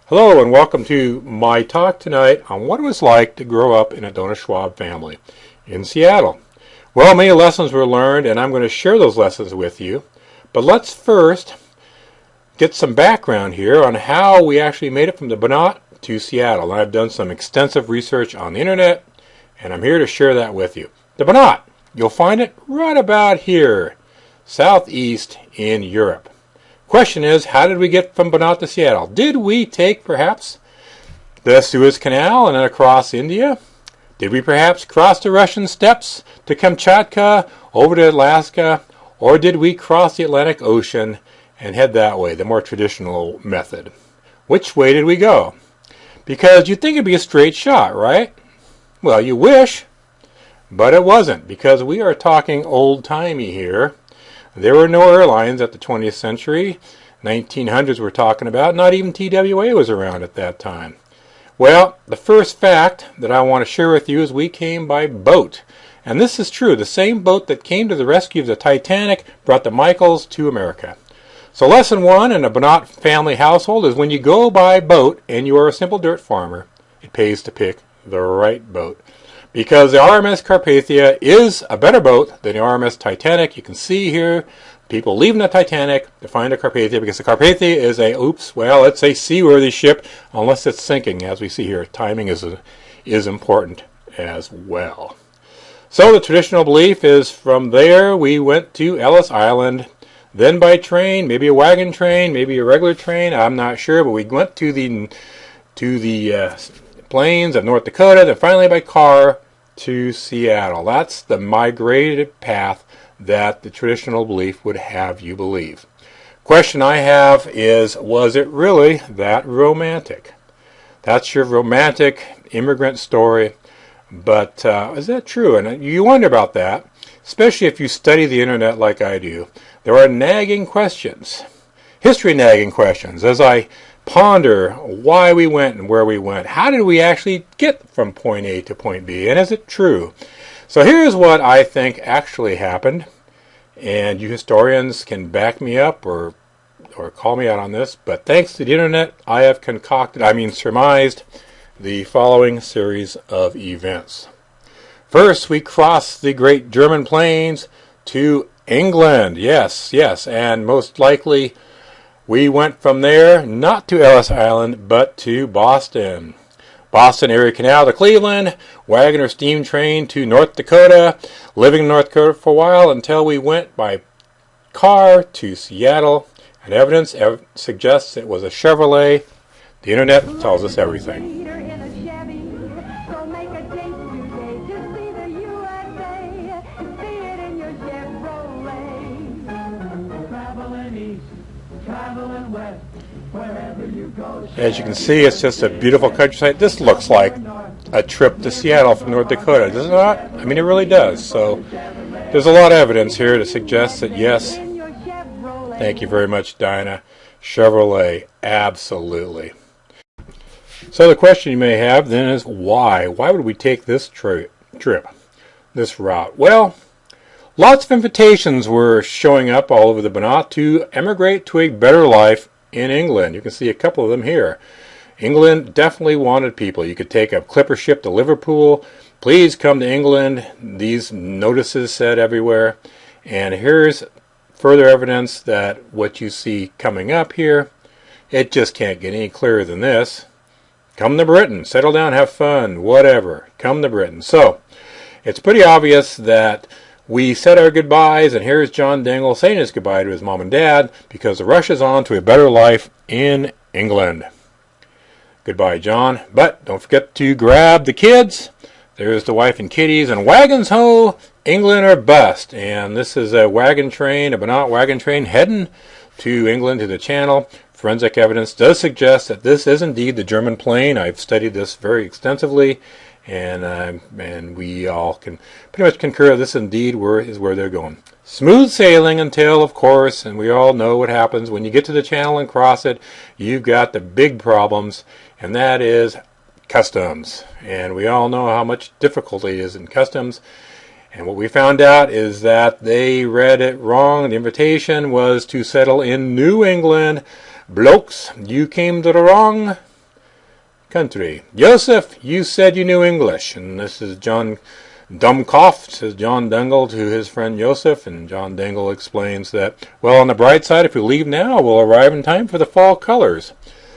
Hello and welcome to my talk tonight on what it was like to grow up in a Donner Schwab family in Seattle. Well, many lessons were learned and I'm going to share those lessons with you. But let's first get some background here on how we actually made it from the Banat to Seattle. And I've done some extensive research on the internet and I'm here to share that with you. The Banat, you'll find it right about here, southeast in Europe. Question is, how did we get from Banat to Seattle? Did we take perhaps the Suez Canal and then across India? Did we perhaps cross the Russian steppes to Kamchatka over to Alaska? Or did we cross the Atlantic Ocean and head that way, the more traditional method? Which way did we go? Because you'd think it'd be a straight shot, right? Well, you wish, but it wasn't, because we are talking old-timey here. There were no airlines at the 20th century. 1900s we're talking about. Not even TWA was around at that time. Well, the first fact that I want to share with you is we came by boat. And this is true. The same boat that came to the rescue of the Titanic brought the Michels to America. So lesson one in a Banat family household is when you go by boat and you are a simple dirt farmer, it pays to pick the right boat. Because the RMS Carpathia is a better boat than the RMS Titanic. You can see here people leaving the Titanic to find the Carpathia, because the Carpathia is it's a seaworthy ship unless it's sinking, as we see here. Timing is important as well. So the traditional belief is from there we went to Ellis Island, then by train, maybe a wagon train, maybe a regular train, I'm not sure, but we went to the plains of North Dakota, then finally by car to Seattle. That's the migrated path that the traditional belief would have you believe. Question I have is, was it really that romantic? That's your romantic immigrant story, but is that true? And you wonder about that, especially if you study the internet like I do. There are nagging questions, history nagging questions, as I ponder why we went and where we went. How did we actually get from point A to point B? And is it true? So here's what I think actually happened. And you historians can back me up or call me out on this. But thanks to the internet, I have surmised the following series of events. First, we crossed the great German plains to England. Yes. And most likely we went from there, not to Ellis Island, but to Boston. Boston Erie Canal to Cleveland, wagon or steam train to North Dakota, living in North Dakota for a while until we went by car to Seattle. And evidence suggests it was a Chevrolet. The internet tells us everything. As you can see, it's just a beautiful countryside. This looks like a trip to Seattle from North Dakota, does it not? I mean, it really does. So there's a lot of evidence here to suggest that, yes, thank you very much, Dinah, Chevrolet, absolutely. So the question you may have then is, why? Why would we take this trip, this route? Well, lots of invitations were showing up all over the Banat to emigrate to a better life in England. You can see a couple of them here. England definitely wanted people. You could take a clipper ship to Liverpool. Please come to England. These notices said everywhere. And here's further evidence that what you see coming up here, it just can't get any clearer than this. Come to Britain. Settle down, have fun, whatever. Come to Britain. So it's pretty obvious that we said our goodbyes, and here's John Dingle saying his goodbye to his mom and dad because the rush is on to a better life in England. Goodbye, John. But don't forget to grab the kids. There's the wife and kiddies, and wagons ho, England or bust. And this is a wagon train, a Banat wagon train heading to England, to the Channel. Forensic evidence does suggest that this is indeed the German plane. I've studied this very extensively. And we all can pretty much concur this indeed is where they're going. Smooth sailing until, of course, and we all know what happens when you get to the Channel and cross it, you've got the big problems, and that is customs. And we all know how much difficulty is in customs. And what we found out is that they read it wrong. The invitation was to settle in New England. Blokes, you came to the wrong country. Joseph, you said you knew English. And this is John Dummkopf, says John Dingle to his friend Joseph. And John Dingle explains that, well, on the bright side, if we leave now, we'll arrive in time for the fall colors.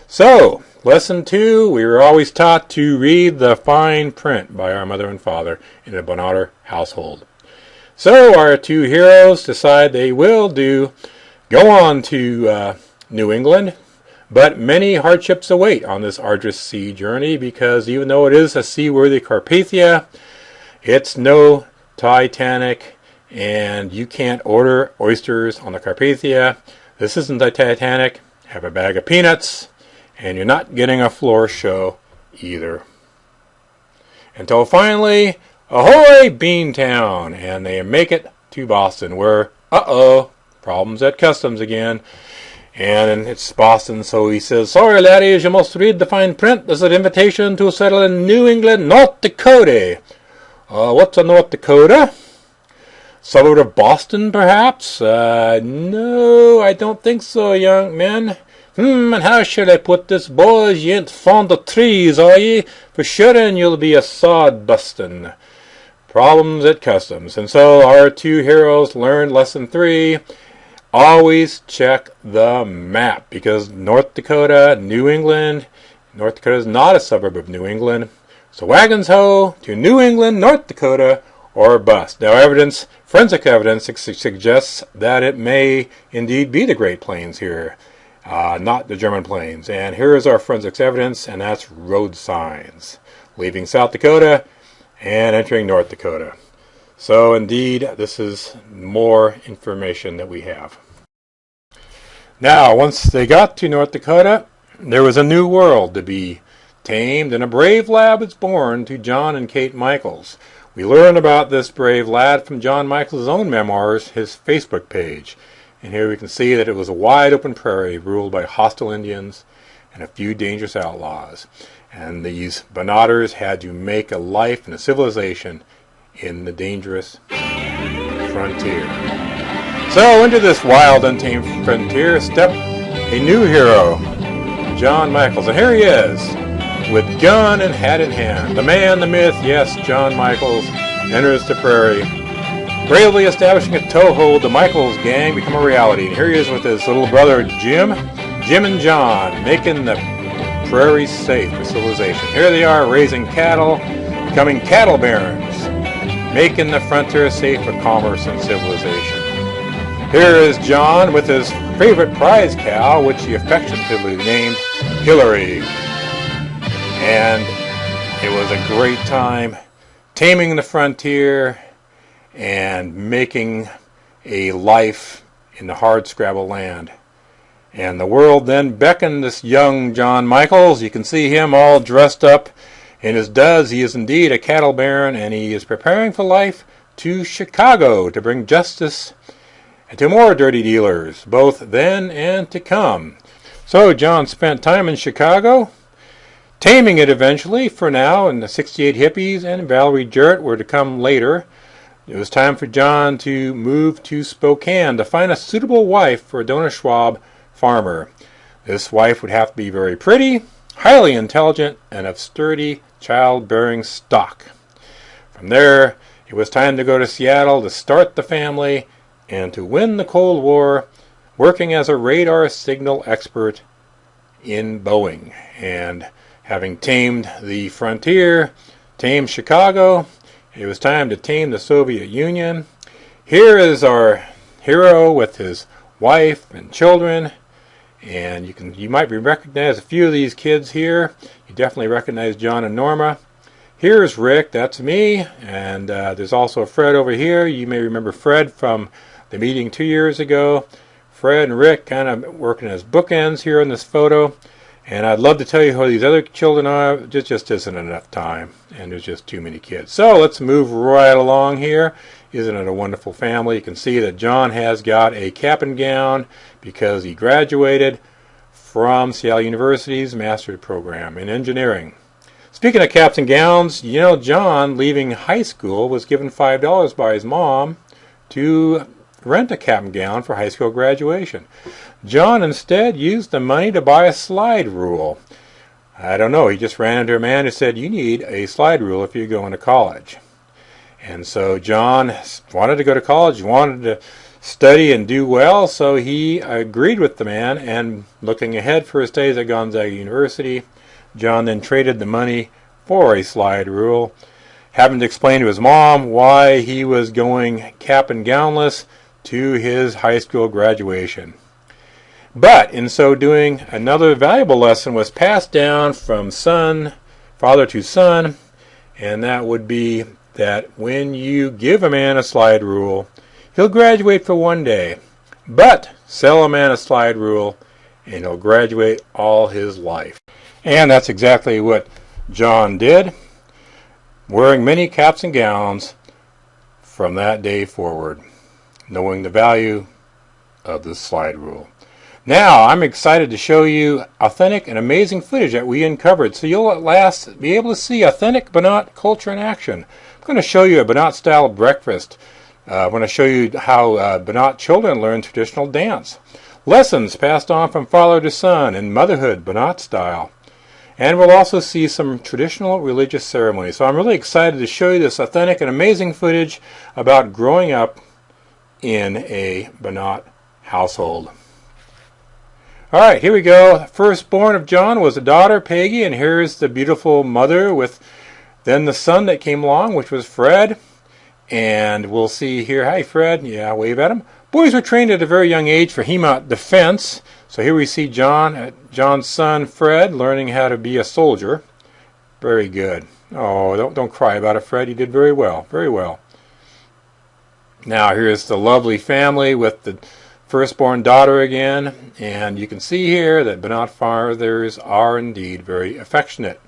So, lesson 2, we were always taught to read the fine print by our mother and father in a Banat household. So our 2 heroes decide they will go on to New England, but many hardships await on this arduous sea journey, because even though it is a seaworthy Carpathia, it's no Titanic, and you can't order oysters on the Carpathia. This isn't the Titanic. Have a bag of peanuts, and you're not getting a floor show either. Until finally, ahoy, Beantown! And they make it to Boston, where, problems at customs again. And it's Boston, so he says, sorry, laddies, you must read the fine print. This is an invitation to settle in New England, North Dakota. What's a North Dakota? Suburb of Boston, perhaps? No, I don't think so, young men. And how should I put this, boys? You ain't fond of trees, are ye? For sure, and you'll be a sod-bustin'. Problems at customs. And so our 2 heroes learned lesson 3. Always check the map, because North Dakota, New England, North Dakota is not a suburb of New England. So wagons ho to New England, North Dakota, or bust. Now forensic evidence suggests that it may indeed be the Great Plains here. Not the German plains. And here is our forensics evidence, and that's road signs leaving South Dakota and entering North Dakota. So indeed, this is more information that we have. Now, once they got to North Dakota, there was a new world to be tamed, and a brave lad was born to John and Kate Michels. We learn about this brave lad from John Michels' own memoirs, his Facebook page. And here we can see that it was a wide open prairie ruled by hostile Indians and a few dangerous outlaws. And these Banaters had to make a life and a civilization in the dangerous frontier. So into this wild, untamed frontier stepped a new hero, John Michels. And here he is, with gun and hat in hand. The man, the myth, yes, John Michels enters the prairie. Bravely establishing a toehold, the Michels gang become a reality. And here he is with his little brother Jim and John, making the prairie safe for civilization. Here they are raising cattle, becoming cattle barons, making the frontier safe for commerce and civilization. Here is John with his favorite prize cow, which he affectionately named Hillary. And it was a great time taming the frontier and making a life in the hardscrabble land. And the world then beckoned this young John Michels. You can see him all dressed up in his duds. He is indeed a cattle baron, and he is preparing for life to Chicago to bring justice to more dirty dealers, both then and to come. So John spent time in Chicago, taming it eventually. For now, and the 68 hippies and Valerie Jarrett were to come later. It was time for John to move to Spokane to find a suitable wife for a Donner Schwab farmer. This wife would have to be very pretty, highly intelligent, and of sturdy childbearing stock. From there, it was time to go to Seattle to start the family and to win the Cold War, working as a radar signal expert in Boeing. And having tamed the frontier, tamed Chicago, it was time to tame the Soviet Union. Here is our hero with his wife and children, and you might recognize a few of these kids here. You definitely recognize John and Norma. Here's Rick, that's me, and there's also Fred over here. You may remember Fred from the meeting 2 years ago. Fred and Rick kind of working as bookends here in this photo. And I'd love to tell you who these other children are. It just isn't enough time, and there's just too many kids. So let's move right along here. Isn't it a wonderful family? You can see that John has got a cap and gown because he graduated from Seattle University's master's program in engineering. Speaking of caps and gowns, you know, John, leaving high school, was given $5 by his mom to rent a cap and gown for high school graduation. John instead used the money to buy a slide rule. I don't know, he just ran into a man who said, you need a slide rule if you're going to college. And so John wanted to go to college, wanted to study and do well, so he agreed with the man, and looking ahead for his studies at Gonzaga University, John then traded the money for a slide rule, having to explain to his mom why he was going cap and gownless to his high school graduation. But in so doing, another valuable lesson was passed down from father to son, and that would be that when you give a man a slide rule, he'll graduate for one day, but sell a man a slide rule and he'll graduate all his life. And that's exactly what John did, wearing many caps and gowns from that day forward, knowing the value of the slide rule. Now, I'm excited to show you authentic and amazing footage that we uncovered, so you'll at last be able to see authentic Banat culture in action. I'm going to show you a Banat-style breakfast. I'm going to show you how Banat children learn traditional dance. Lessons passed on from father to son in motherhood, Banat style. And we'll also see some traditional religious ceremonies. So I'm really excited to show you this authentic and amazing footage about growing up in a Banat household. All right, here we go. The firstborn of John was a daughter, Peggy, and here's the beautiful mother with then the son that came along, which was Fred. And we'll see here, hi Fred, yeah, wave at him. Boys were trained at a very young age for HEMA defense. So here we see John's son Fred learning how to be a soldier. Very good. Oh, don't cry about it, Fred. You did very well, very well. Now here's the lovely family with the firstborn daughter again, and you can see here that Banat fathers are indeed very affectionate.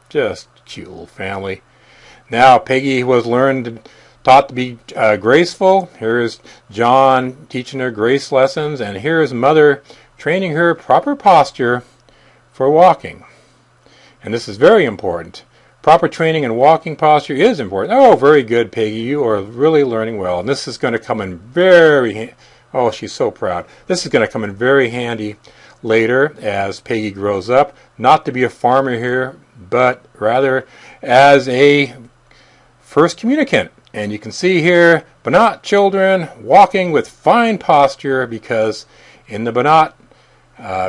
Just cute little family. Now Peggy was taught to be graceful. Here's John teaching her grace lessons, and here's mother training her proper posture for walking. And this is very important. Proper training and walking posture is important. Oh, very good, Peggy. You are really learning well. And this is going to come in oh, she's so proud. This is going to come in very handy later as Peggy grows up. Not to be a farmer here, but rather as a first communicant. And you can see here, Banat children walking with fine posture, because in the Banat,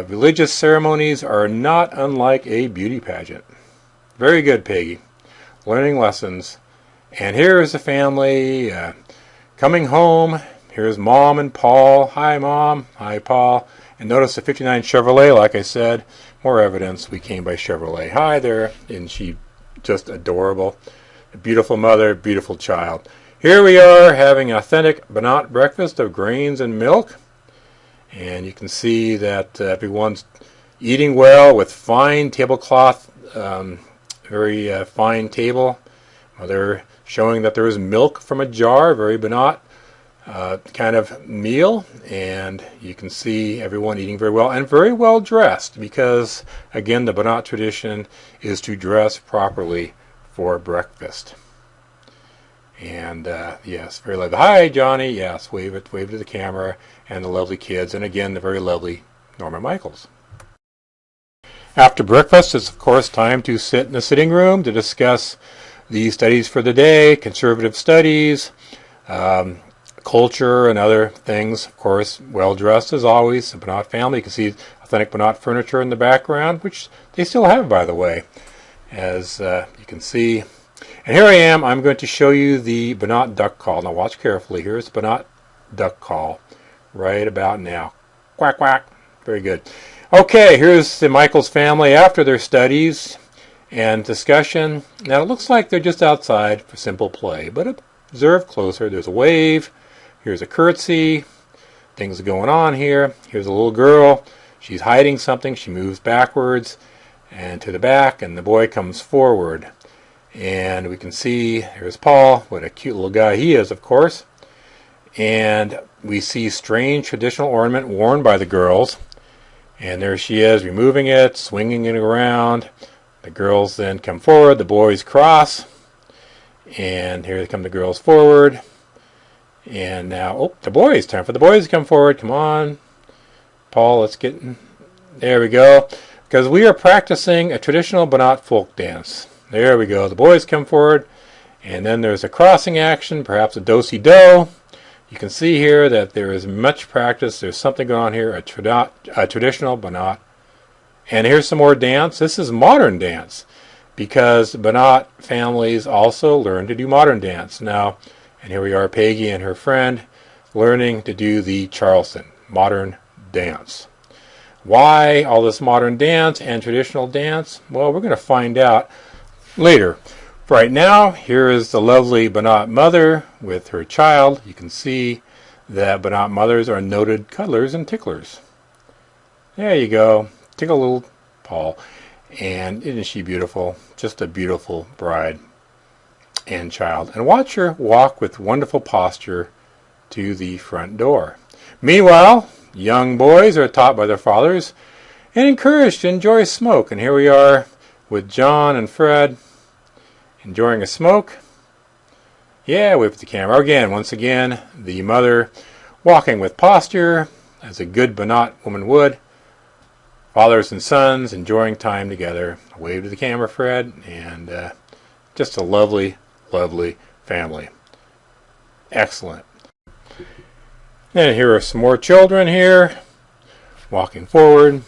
religious ceremonies are not unlike a beauty pageant. Very good, Peggy. Learning lessons. And here's the family coming home. Here's Mom and Paul. Hi, Mom. Hi, Paul. And notice the 59 Chevrolet, like I said. More evidence we came by Chevrolet. Hi there. And she just adorable. A beautiful mother, beautiful child. Here we are having authentic Banat breakfast of grains and milk. And you can see that everyone's eating well with fine tablecloth, very fine table. They're showing that there is milk from a jar, very Banat kind of meal. And you can see everyone eating very well and very well dressed, because, again, the Banat tradition is to dress properly for breakfast. And yes, very lovely. Hi, Johnny. Yes, wave to the camera. And the lovely kids. And again, the very lovely Norma Michels. After breakfast, it's of course time to sit in the sitting room to discuss the studies for the day, conservative studies, culture and other things. Of course, well dressed as always. The Banat family. You can see authentic Banat furniture in the background, which they still have, by the way, as you can see. And here I am. I'm going to show you the Banat duck call. Now watch carefully. Here's the Banat duck call right about now. Quack, quack. Very good. Okay, here's the Michels family after their studies and discussion. Now it looks like they're just outside for simple play, but observe closer. There's a wave. Here's a curtsy. Things are going on here. Here's a little girl. She's hiding something. She moves backwards and to the back, and the boy comes forward. And we can see, here's Paul. What a cute little guy he is, of course. And we see strange traditional ornament worn by the girls. And there she is, removing it, swinging it around. The girls then come forward. The boys cross. And here come the girls forward. And now, oh, the boys. Time for the boys to come forward. Come on. Paul, let's get in. There we go. because we are practicing a traditional Banat folk dance. There we go. The boys come forward, and then there's a crossing action, perhaps a do-si-do. You can see here that there is much practice. There's something going on here, a traditional Banat. And here's some more dance. This is modern dance, because Banat families also learn to do modern dance. Now, and here we are, Peggy and her friend, learning to do the Charleston, modern dance. Why all this modern dance and traditional dance? Well, we're going to find out later. Right now, here is the lovely Banat mother with her child. You can see that Banat mothers are noted cuddlers and ticklers. There you go. Tickle little Paul. And isn't she beautiful? Just a beautiful bride and child. And watch her walk with wonderful posture to the front door. Meanwhile, young boys are taught by their fathers and encouraged to enjoy smoke. And here we are with John and Fred enjoying a smoke. Yeah, wave at the camera. Again, once again, the mother walking with posture as a good Banat woman would. Fathers and sons enjoying time together. Wave to the camera, Fred. And just a lovely, lovely family. Excellent. And here are some more children here walking forward.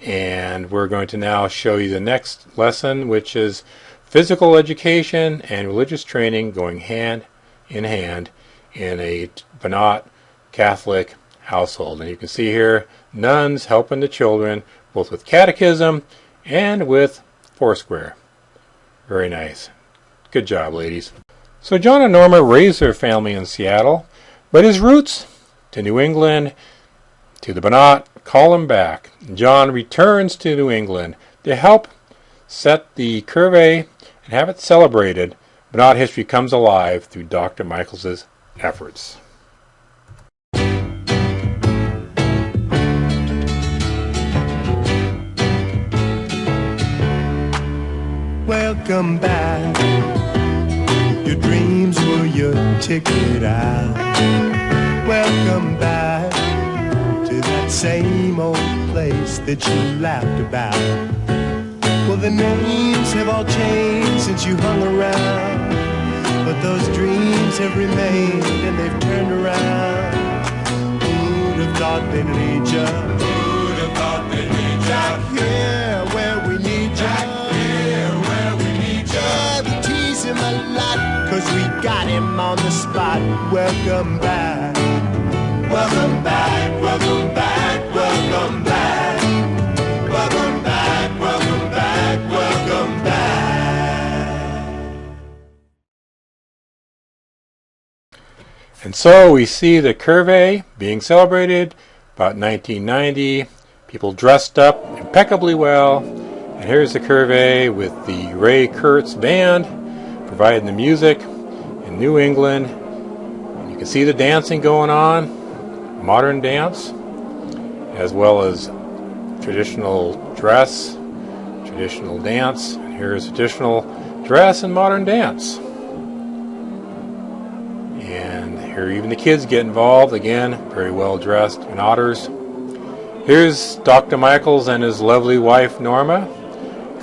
And we're going to now show you the next lesson, which is physical education and religious training going hand in hand in a Banat Catholic household. And you can see here nuns helping the children both with catechism and with Foursquare. Very nice. Good job, ladies. So John and Norma raised their family in Seattle, but his roots to New England, to the Banat, call him back. John returns to New England to help set the Curve and have it celebrated. Banat history comes alive through Dr. Michels' efforts. Welcome back. Your dreams were your ticket out. Welcome back to that same old place that you laughed about. Well, the names have all changed since you hung around, but those dreams have remained and they've turned around. Who'd have thought they'd lead ya? Who'd have thought they'd lead ya? Back here where we need ya. Back here where we need ya. Yeah, we tease him a lot, 'cause we got him on the spot. Welcome back. Welcome back, welcome back, welcome back. Welcome back, welcome back, welcome back. And so we see the Curve being celebrated about 1990. People dressed up impeccably well. And here's the Curve with the Ray Kurtz band providing the music in New England. And you can see the dancing going on. Modern dance, as well as traditional dress, traditional dance. And here's traditional dress and modern dance. And here even the kids get involved, again, very well dressed in otters. Here's Dr. Michels and his lovely wife Norma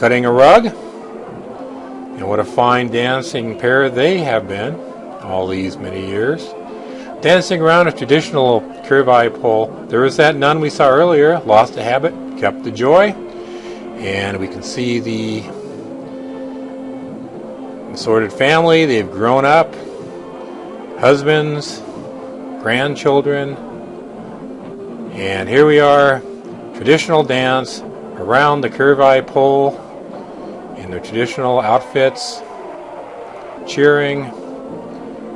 cutting a rug. And what a fine dancing pair they have been all these many years. Dancing around a traditional Curve pole. There was that nun we saw earlier, lost the habit, kept the joy. And we can see the assorted family. They've grown up, husbands, grandchildren. And here we are, traditional dance around the Curve pole in their traditional outfits, cheering.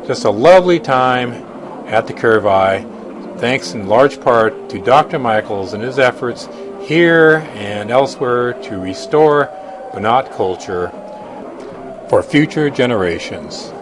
Just a lovely time at the Curve, thanks in large part to Dr. Michels and his efforts here and elsewhere to restore Banat culture for future generations.